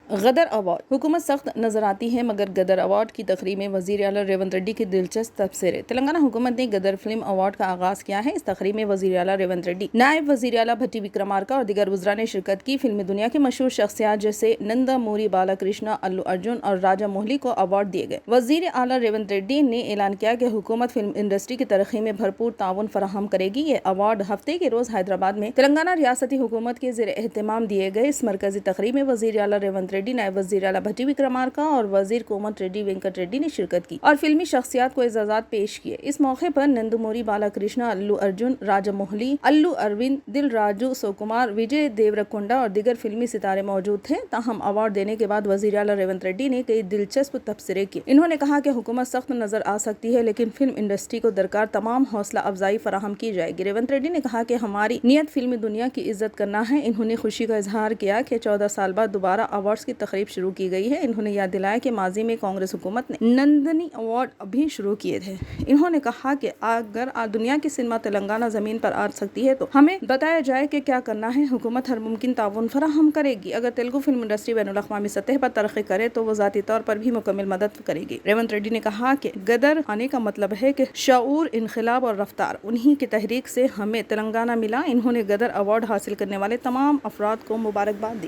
غدر award, حکومت سخت نظر آتی ہے مگر غدر ایوارڈ کی تقریب میں وزیر اعلیٰ ریونت ریڈی کے دلچسپ تبصرے۔ تلنگانہ حکومت نے غدر فلم ایوارڈ کا آغاز کیا ہے۔ اس تقریب میں وزیر اعلیٰ ریونت ریڈی، نائب وزیر اعلیٰ بھٹی وکرمارکا اور دیگر وزراء نے شرکت کی۔ فلمی دنیا کے مشہور شخصیات جیسے ننداموری بالا کرشنا، الو ارجن اور راجا موہلی کو ایوارڈ دیے گئے۔ وزیر اعلیٰ ریونت ریڈی نے اعلان کیا کہ حکومت فلم انڈسٹری کی ترقی میں بھرپور تعاون فراہم کرے گی۔ یہ ایوارڈ ہفتے کے روز حیدرآباد میں تلنگانہ ریاستی حکومت کے زیر اہتمام دیے گئے۔ اس مرکزی تقریب میں وزیر اعلیٰ ریونت ریڈی، نائب وزیر اعلیٰ بھٹی وکرمارکا اور وزیر کومت ریڈی وینکٹ ریڈی نے شرکت کی اور فلمی شخصیات کو اعزازات پیش کیے۔ اس موقع پر ننداموری بالا کرشنا، الو ارجن، راجا موہلی، الو اروند، دل راجو سوکمار، وجے دیورکنڈا اور دیگر فلمی ستارے موجود تھے۔ تاہم ایوارڈ دینے کے بعد وزیر اعلیٰ ریونت ریڈی نے کئی دلچسپ تبصرے کیے۔ انہوں نے کہا کہ حکومت سخت نظر آ سکتی ہے لیکن فلم انڈسٹری کو درکار تمام حوصلہ افزائی فراہم کی جائے گی۔ ریونت ریڈی نے کہا کہ ہماری نیت فلمی دنیا کی عزت کرنا ہے۔ انہوں نے خوشی کا اظہار کیا کہ 14 سال بعد دوبارہ ایوارڈز کی تقریب شروع کی گئی ہے۔ انہوں نے یاد دلایا کہ ماضی میں کانگریس حکومت نے نندنی ایوارڈ بھی شروع کیے تھے۔ انہوں نے کہا کہ اگر دنیا کی سنیما تلنگانہ زمین پر آ سکتی ہے تو ہمیں بتایا جائے کہ کیا کرنا ہے۔ حکومت ہر ممکن تعاون فراہم کرے گی۔ اگر تیلگو فلم انڈسٹری بین الاقوامی سطح پر ترقی کرے تو وہ ذاتی طور پر بھی مکمل مدد کرے گی۔ ریونت ریڈی نے کہا کہ غدر آنے کا مطلب ہے کہ شعور، انقلاب اور رفتار، انہی کی تحریک سے ہمیں تلنگانہ ملا۔ انہوں نے غدر ایوارڈ حاصل کرنے والے تمام افراد کو مبارکباد دی۔